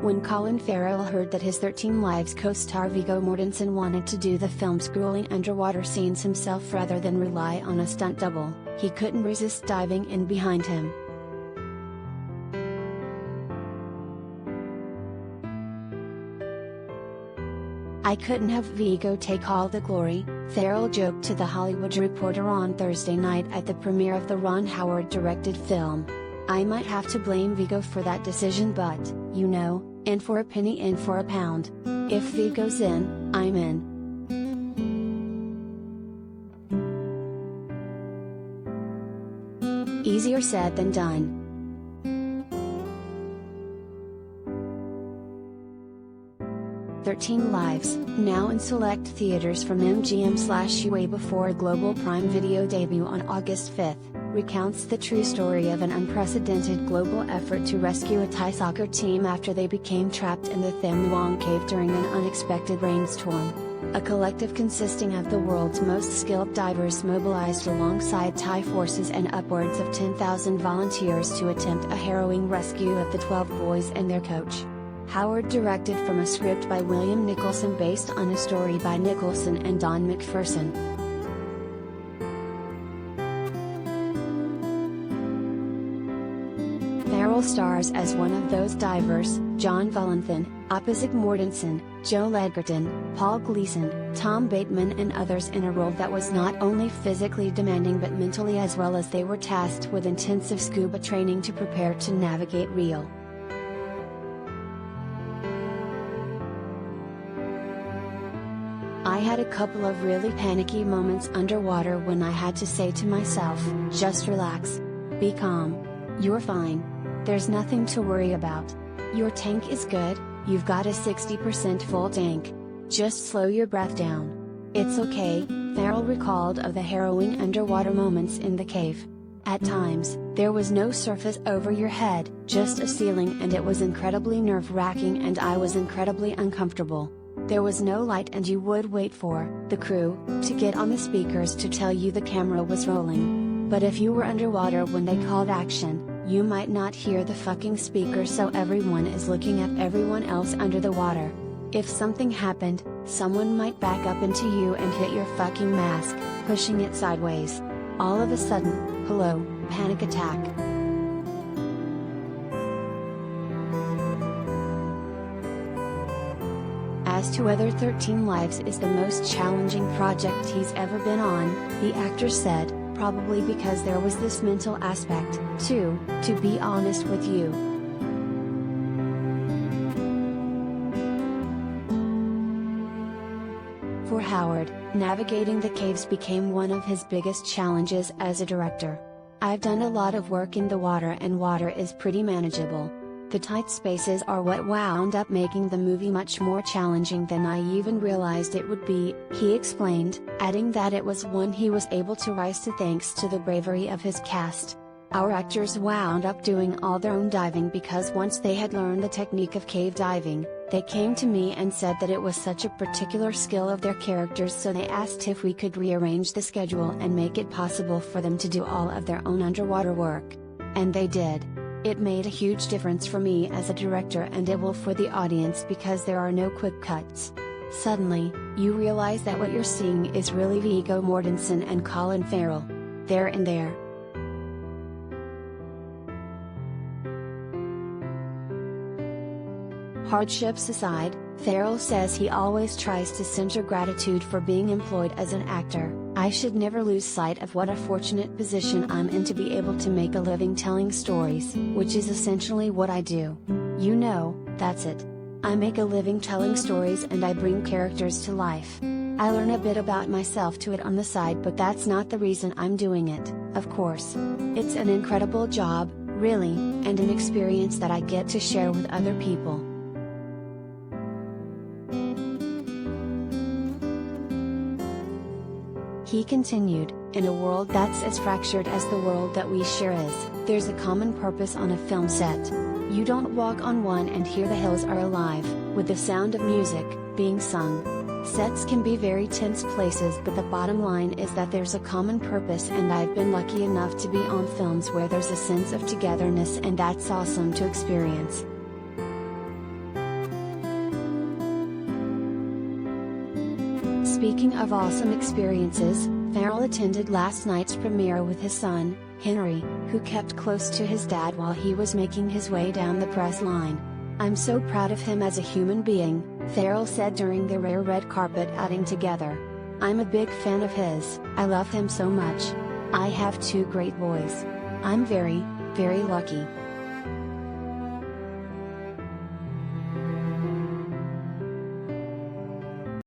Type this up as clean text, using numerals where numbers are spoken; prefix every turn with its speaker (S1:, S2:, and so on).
S1: When Colin Farrell heard that his 13 Lives co-star Viggo Mortensen wanted to do the film's grueling underwater scenes himself rather than rely on a stunt double, he couldn't resist diving in behind him. "I couldn't have Viggo take all the glory," Farrell joked to The Hollywood Reporter on Thursday night at the premiere of the Ron Howard-directed film. "I might have to blame Viggo for that decision, but, you know, in for a penny in for a pound. If Viggo's in, I'm in." Easier said than done. "13 Lives, now in select theaters from MGM/UA before a global Prime Video debut on August 5, recounts the true story of an unprecedented global effort to rescue a Thai soccer team after they became trapped in the Tham Luang cave during an unexpected rainstorm. A collective consisting of the world's most skilled divers mobilized alongside Thai forces and upwards of 10,000 volunteers to attempt a harrowing rescue of the 12 boys and their coach. Howard directed from a script by William Nicholson based on a story by Nicholson and Don McPherson. Farrell stars as one of those divers, John Valenthin, opposite Mortensen, Joe Ledgerton, Paul Gleason, Tom Bateman and others in a role that was not only physically demanding but mentally as well, as they were tasked with intensive scuba training to prepare to navigate real. "I had a couple of really panicky moments underwater when I had to say to myself, just relax. Be calm. You're fine. There's nothing to worry about. Your tank is good, you've got a 60% full tank. Just slow your breath down. It's okay," Farrell recalled of the harrowing underwater moments in the cave. "At times, there was no surface over your head, just a ceiling, and it was incredibly nerve-wracking and I was incredibly uncomfortable. There was no light and you would wait for the crew to get on the speakers to tell you the camera was rolling. But if you were underwater when they called action, you might not hear the fucking speakers, so everyone is looking at everyone else under the water. If something happened, someone might back up into you and hit your fucking mask, pushing it sideways. All of a sudden, hello, panic attack." As to whether 13 Lives is the most challenging project he's ever been on, the actor said, "Probably because there was this mental aspect, too, to be honest with you." For Howard, navigating the caves became one of his biggest challenges as a director. "I've done a lot of work in the water and water is pretty manageable. The tight spaces are what wound up making the movie much more challenging than I even realized it would be," he explained, adding that it was one he was able to rise to thanks to the bravery of his cast. "Our actors wound up doing all their own diving because once they had learned the technique of cave diving, they came to me and said that it was such a particular skill of their characters, so they asked if we could rearrange the schedule and make it possible for them to do all of their own underwater work. And they did. It made a huge difference for me as a director and it will for the audience because there are no quick cuts. Suddenly, you realize that what you're seeing is really Viggo Mortensen and Colin Farrell. There and there." Hardships aside, Farrell says he always tries to center gratitude for being employed as an actor. "I should never lose sight of what a fortunate position I'm in to be able to make a living telling stories, which is essentially what I do. You know, that's it. I make a living telling stories and I bring characters to life. I learn a bit about myself to it on the side, but that's not the reason I'm doing it, of course. It's an incredible job, really, and an experience that I get to share with other people." He continued, "In a world that's as fractured as the world that we share is, there's a common purpose on a film set. You don't walk on one and hear the hills are alive, with the sound of music, being sung. Sets can be very tense places, but the bottom line is that there's a common purpose, and I've been lucky enough to be on films where there's a sense of togetherness, and that's awesome to experience." Speaking of awesome experiences, Farrell attended last night's premiere with his son, Henry, who kept close to his dad while he was making his way down the press line. "I'm so proud of him as a human being," Farrell said during the rare red carpet outing together. "I'm a big fan of his, I love him so much. I have two great boys. I'm very, very lucky."